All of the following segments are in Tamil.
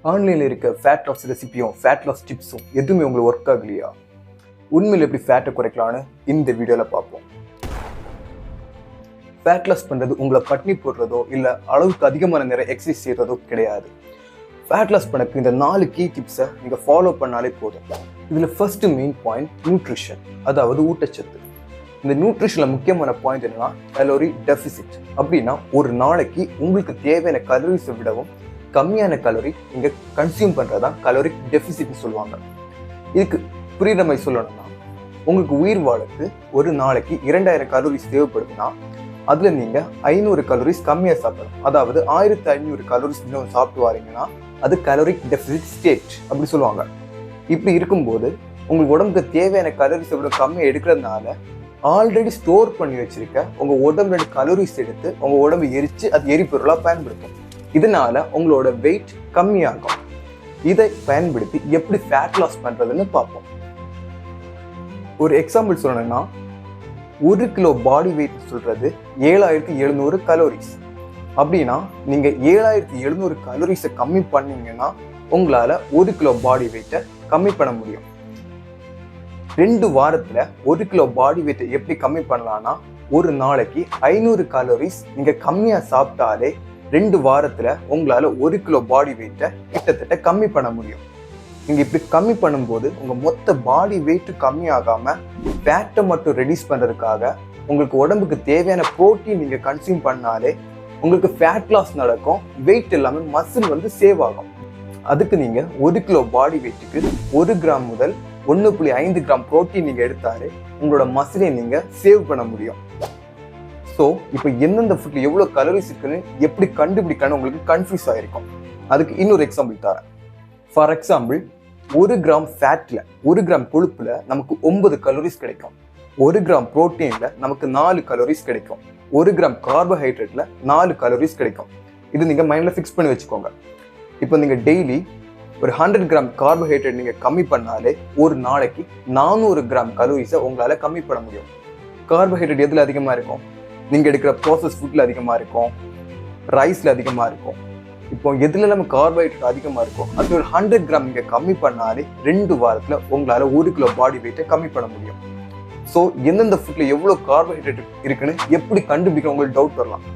ஆன்லைனில் இருக்க ஃபேட் லாஸ் ரெசிபியும் ஃபேட் லாஸ் டிப்ஸும் எதுவுமே உங்களுக்கு ஒர்க் ஆகலையா? உண்மையில் எப்படி ஃபேட்டை குறைக்கலான்னு இந்த வீடியோவில் பார்ப்போம். ஃபேட் லாஸ் பண்ணுறது உங்களை பட்னி போடுறதோ இல்லை அளவுக்கு அதிகமான நேரம் எக்ஸசைஸ் செய்கிறதோ கிடையாது. ஃபேட் லாஸ் பண்ணக்கு இந்த 4 கீ டிப்ஸை நீங்கள் ஃபாலோ பண்ணாலே போதும். இதில் ஃபர்ஸ்ட் மெயின் பாயிண்ட் நியூட்ரிஷன், அதாவது ஊட்டச்சத்து. இந்த நியூட்ரிஷனில் முக்கியமான பாயிண்ட் என்னன்னா கலோரி டெஃபிசிட். அப்படின்னா ஒரு நாளைக்கு உங்களுக்கு தேவையான கலோரிஸை விடவும் கம்மியான கலோரி நீங்க கன்சியூம் பண்றதான் கலோரிக் டெஃபிசிட்னு சொல்லுவாங்க. இதுக்கு புரியுற மாதிரி சொல்லணும்னா, உங்களுக்கு உயிர் வாழக்கு ஒரு நாளைக்கு 2000 கலோரிஸ் தேவைப்படுதுன்னா அதுல நீங்க 500 கலோரிஸ் கம்மியா சாப்பிடணும். அதாவது 1500 கலோரிஸ் தினம் சாப்பிட்டு வாரீங்கன்னா அது கலோரிக் டெஃபிசிட் ஸ்டேட் அப்படி சொல்லுவாங்க. இப்படி இருக்கும்போது உங்களுக்கு உடம்புக்கு தேவையான கலோரிஸை விட கம்மியா எடுக்கிறதுனால ஆல்ரெடி ஸ்டோர் பண்ணி வச்சிருக்க உங்க உடம்புல கலோரிஸ் எடுத்து உங்க உடம்பு எரிச்சு அது எரிபொருளா பயன்படுத்தும். இதனால உங்களோட வெயிட் கம்மியாகும். இதை பயன்படுத்தி எப்படி ஃபேட் லாஸ் பண்றதுன்னு பார்ப்போம். ஒரு எக்ஸாம்பிள் சொல்லணும்னா, 1 கிலோ பாடி வெயிட் சொல்றது 7700 கலோரிஸ். அப்படின்னா நீங்க 7700 கலோரிஸை கம்மி பண்ணீங்கன்னா உங்களால 1 கிலோ பாடி வெயிட்டை கம்மி பண்ண முடியும். 2 வாரத்துல 1 கிலோ பாடி வெயிட்டை எப்படி கம்மி பண்ணலாம்னா, ஒரு நாளைக்கு 500 கலோரிஸ் நீங்க கம்மியா சாப்பிட்டாலே 2 வாரத்துல உங்களால 1 கிலோ பாடி வெயிட்டை கிட்டத்தட்ட கம்மி பண்ண முடியும். நீங்க இப்படி கம்மி பண்ணும்போது உங்க மொத்த பாடி வெயிட் கம்மியாகாம ஃபேட்டை மட்டும் ரெடியூஸ் பண்றதுக்காக உங்களுக்கு உடம்புக்கு தேவையான புரோட்டீன் நீங்க கன்சியூம் பண்ணாலே உங்களுக்கு ஃபேட் லாஸ் நடக்கும். வெயிட் எல்லாமே மசில் சேவ் ஆகும். அதுக்கு நீங்க 1 கிலோ பாடி வெயிட்டுக்கு 1 கிராம் முதல் 1.5 கிராம் புரோட்டீன் நீங்க எடுத்தாலே உங்களோட மசிலை நீங்க சேவ் பண்ண முடியும். ஸோ இப்போ எந்தெந்த ஃபுட்ல எவ்வளோ கலோரிஸ் இருக்குன்னு எப்படி கண்டுபிடிக்கணும் உங்களுக்கு கன்ஃபியூஸ் ஆயிருக்கும். அதுக்கு இன்னொரு எக்ஸாம்பிள் தரேன். ஃபார் எக்ஸாம்பிள், 1 கிராம் ஃபேட்ல 1 கிராம் கொழுப்புல நமக்கு 9 கலோரிஸ் கிடைக்கும். 1 கிராம் புரோட்டீன்ல நமக்கு 4 கலோரிஸ் கிடைக்கும். 1 கிராம் கார்போஹைட்ரேட்ல 4 கலோரிஸ் கிடைக்கும். இது நீங்க மைண்ட்ல ஃபிக்ஸ் பண்ணி வச்சுக்கோங்க. இப்போ நீங்க டெய்லி ஒரு 100 கிராம் கார்போஹைட்ரேட் நீங்க கம்மி பண்ணாலே ஒரு நாளைக்கு 400 கிராம் கலோரிஸை உங்களால கம்மி பண்ண முடியும். கார்போஹைட்ரேட் எதுல அதிகமா இருக்கும்? நீங்க எடுக்கிற ப்ராசஸ் ஃபுட்ல அதிகமா இருக்கும், ரைஸ்ல அதிகமா இருக்கும். இப்போ எதுல நம்ம கார்போஹைட்ரேட் அதிகமா இருக்கும் அது ஒரு 100 கிராம் நீங்க கம்மி பண்ணாலே 2 வாரத்துல உங்களால 1 கிலோ பாடி வெயிட்டை கம்மி பண்ண முடியும். ஸோ எந்தெந்த ஃபுட்ல எவ்வளவு கார்போஹைட்ரேட் இருக்குன்னு எப்படி கண்டுபிடிக்க உங்களுக்கு டவுட் வரலாம்.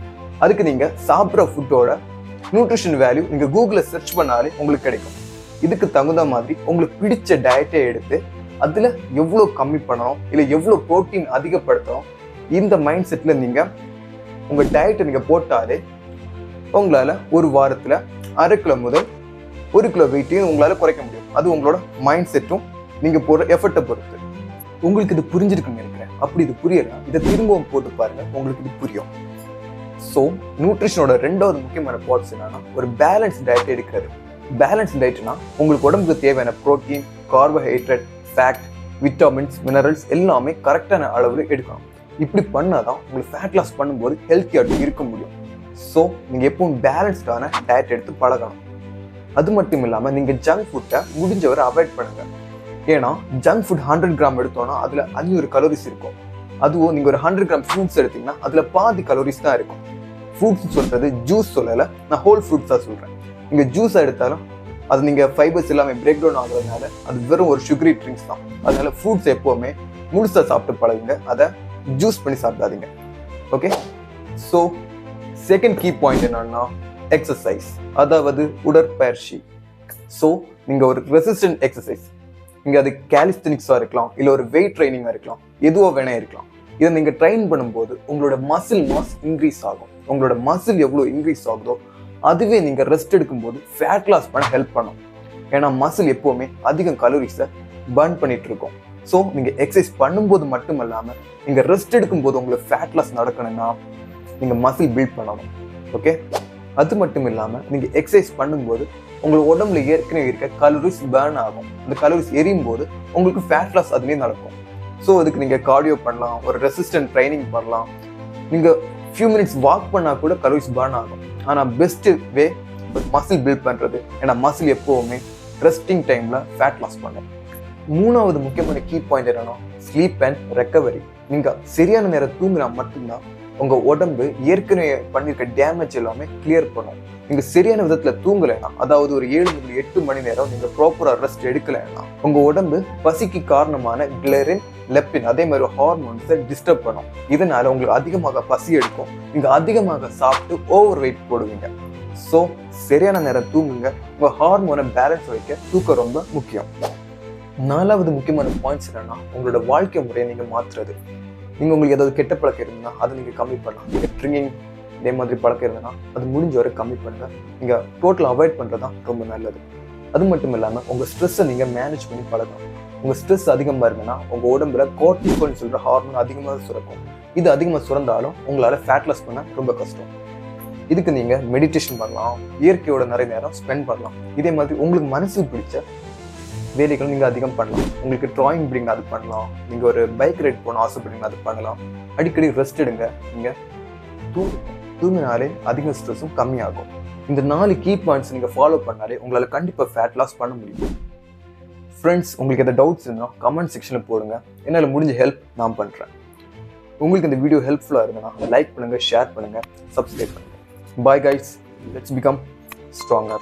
அதுக்கு நீங்க சாப்பிட்ற ஃபுட்டோட நியூட்ரிஷன் வேல்யூ நீங்க கூகுள்ல சர்ச் பண்ணாலே உங்களுக்கு கிடைக்கும். இதுக்கு தகுந்த மாதிரி உங்களுக்கு பிடிச்ச டயட்டை எடுத்து அதுல எவ்வளவு கம்மி பண்ணணும் இல்லை எவ்வளவு புரோட்டீன் அதிகப்படுத்தணும், இந்த மைண்ட் செட்ல நீங்க உங்க டயட்டை நீங்க போட்டாலே உங்களால ஒரு வாரத்துல 1/2 கிலோ முதல் 1 கிலோ வெயிட்டையும் உங்களால குறைக்க முடியும். அது உங்களோட மைண்ட் செட்டும் நீங்க போடுற எஃபர்ட்டை பொறுத்து. உங்களுக்கு இது புரிஞ்சிருக்குன்னு நினைக்கிறேன். அப்படி இது புரியல, இதை திரும்பவும் போட்டு பாருங்க, உங்களுக்கு இது புரியும். ஸோ நியூட்ரிஷனோட 2வது முக்கியமான பார்ட்ஸ் என்னன்னா ஒரு பேலன்ஸ் டயட் எடுக்கிறது. பேலன்ஸ் டயட்னா உங்களுக்கு உடம்புக்கு தேவையான protein, carbohydrate, fat, vitamins, minerals எல்லாமே கரெக்டான அளவில் எடுக்கணும். இப்படி பண்ணாதான் உங்களுக்கு ஃபேட் லாஸ் பண்ணும்போது ஹெல்த்தியாக இருக்க முடியும். ஸோ நீங்கள் எப்பவும் பேலன்ஸ்டான டயட் எடுத்து பழகணும். அது மட்டும் இல்லாமல் நீங்கள் ஜங்க் ஃபுட்டை முடிஞ்சவரை அவாய்ட் பண்ணுங்க. ஏன்னா ஜங்க் ஃபுட் 100 கிராம் எடுத்தோம்னா அதில் 500 கலோரிஸ் இருக்கும். அதுவும் நீங்கள் ஒரு 100 கிராம் ஃப்ரூட்ஸ் எடுத்தீங்கன்னா அதில் பாதி கலோரிஸ் தான் இருக்கும். ஃப்ரூட்ஸ் சொல்றது ஜூஸ் சொல்லலை, நான் ஹோல் ஃப்ரூட்ஸாக சொல்கிறேன். நீங்கள் ஜூஸாக எடுத்தாலும் அது நீங்கள் ஃபைபர்ஸ் எல்லாமே பிரேக் டவுன் ஆகுறதுனால அது வெறும் ஒரு சுகரி ட்ரிங்க்ஸ் தான். அதனால ஃப்ரூட்ஸ் எப்போவுமே முழுசாக சாப்பிட்டு பழகுங்க, அதை ஜூஸ் பண்ணி சாப்பிடாதீங்க. Okay. So second key point என்னன்னா எக்ஸசைஸ், அதாவது உடற்பயிற்சி. ஸோ நீங்கள் ஒரு ரெசிஸ்டன்ட் எக்ஸசைஸ், நீங்கள் அது கேலிஸ்தனிக்ஸாக இருக்கலாம், இல்லை ஒரு வெயிட் ட்ரைனிங்காக இருக்கலாம், எதுவோ வேணா இருக்கலாம். இதை நீங்கள் ட்ரைன் பண்ணும்போது உங்களோட மசில் மாஸ் இன்க்ரீஸ் ஆகும். உங்களோட மசில் எவ்வளோ இன்க்ரீஸ் ஆகுதோ அதுவே நீங்கள் ரெஸ்ட் எடுக்கும்போது ஃபேட் லாஸ் பண்ண ஹெல்ப் பண்ணும். ஏன்னா மசில் எப்போவுமே அதிகம் கலோரிஸை பர்ன் பண்ணிட்டு இருக்கும். ஸோ நீங்கள் எக்ஸசைஸ் பண்ணும்போது மட்டும் இல்லாமல் நீங்கள் ரெஸ்ட் எடுக்கும்போது உங்களுக்கு ஃபேட் லாஸ் நடக்கணும்னா நீங்கள் மசில் பில்ட் பண்ணணும். ஓகே. அது மட்டும் இல்லாமல் நீங்கள் எக்ஸசைஸ் பண்ணும்போது உங்களுக்கு உடம்புல ஏற்கனவே இருக்க கலோரிஸ் பர்ன் ஆகும். அந்த கலோரிஸ் எரியும் போது உங்களுக்கு ஃபேட் லாஸ் அதுலேயே நடக்கும். ஸோ அதுக்கு நீங்கள் கார்டியோ பண்ணலாம், ஒரு ரெசிஸ்டன்ட் ட்ரைனிங் பண்ணலாம். நீங்கள் ஃபியூ மினிட்ஸ் வாக் பண்ணால் கூட கலோரிஸ் பர்ன் ஆகும். ஆனால் பெஸ்ட் வே மசில் பில்ட் பண்ணுறது. ஏன்னா மசில் எப்போவுமே ரெஸ்டிங் டைமில் ஃபேட் லாஸ் பண்ணும். 3வது முக்கியமான கீ பாயிண்ட் என்னன்னா ஸ்லீப் அண்ட் ரெக்கவரி. நீங்கள் சரியான நேரம் தூங்குனா மட்டும்தான் உங்க உடம்பு ஏற்கனவே பண்ணிருக்க டேமேஜ் எல்லாமே கிளியர் பண்ணும். நீங்க சரியான விதத்துல தூங்கலைன்னா, அதாவது ஒரு 7 முதல் 8 மணி நேரம் நீங்க ப்ராப்பரா ரெஸ்ட் எடுக்கலைன்னா உங்க உடம்பு பசிக்கு காரணமான கிளரின், லெப்பின் அதே மாதிரி ஹார்மோன்ஸை டிஸ்டர்ப் பண்ணும். இதனால உங்களுக்கு அதிகமாக பசி எடுக்கும். நீங்க அதிகமாக சாப்பிட்டு ஓவர் வெயிட் போடுவீங்க. ஸோ சரியான நேரம் தூங்குங்க. உங்க ஹார்மோனை பேலன்ஸ் வைக்க தூக்கம் ரொம்ப முக்கியம். 4வது முக்கியமான பாயிண்ட்ஸ் என்னன்னா, உங்களோட வாழ்க்கை முறையை நீங்க மாத்துறது. நீங்க உங்களுக்கு ஏதாவது கெட்ட பழக்கம் இருந்தா அதை நீங்க கம்மி பண்ணலாம். நீங்க ட்ரிங்கிங் இதே மாதிரி பழக்கம் இருந்ததுன்னா அது முடிஞ்ச வரை கம்மி பண்ணுங்க. நீங்க டோட்டல் அவாய்ட் பண்றதுதான் ரொம்ப நல்லது. அது மட்டும் இல்லாம உங்க ஸ்ட்ரெஸ்ஸை நீங்க மேனேஜ் பண்ணி பழகணும். உங்க ஸ்ட்ரெஸ் அதிகமா இருக்குன்னா உங்க உடம்புல கோர்டிசோல்னு சொல்ற ஹார்மோன் அதிகமாக சுரக்கும். இது அதிகமாக சுரந்தாலும் உங்களால ஃபேட் லாஸ் பண்ண ரொம்ப கஷ்டம். இதுக்கு நீங்க மெடிடேஷன் பண்ணலாம், இயற்கையோட நிறைய நேரம் ஸ்பெண்ட் பண்ணலாம். இதே மாதிரி உங்களுக்கு மனசுக்கு பிடிச்ச வேலைகள் நீங்க அதிகம் பண்ணலாம். உங்களுக்கு டிராயிங் பிடிங்க அது பண்ணலாம். நீங்க ஒரு பைக் ரைட் போகணும் ஆசைப்படுறீங்க அது பண்ணலாம். அடிக்கடி ரெஸ்ட் எடுங்க. நீங்க தூங்கினாலே அதிக ஸ்ட்ரெஸ்ஸும் கம்மியாகும். இந்த 4 கீ பாயிண்ட்ஸ் நீங்க ஃபாலோ பண்ணாலே உங்களால கண்டிப்பா ஃபேட் லாஸ் பண்ண முடியும். ஃப்ரெண்ட்ஸ், உங்களுக்கு எதாவது டவுட்ஸ் இருந்தால் கமெண்ட் செக்ஷன்ல போடுங்க. என்னால் முடிஞ்ச ஹெல்ப் நான் பண்றேன். உங்களுக்கு இந்த வீடியோ ஹெல்ப்ஃபுல்லா இருந்ததுன்னா லைக் பண்ணுங்க, ஷேர் பண்ணுங்க, சப்ஸ்கிரைப் பண்ணுங்க. Bye guys, let's become stronger.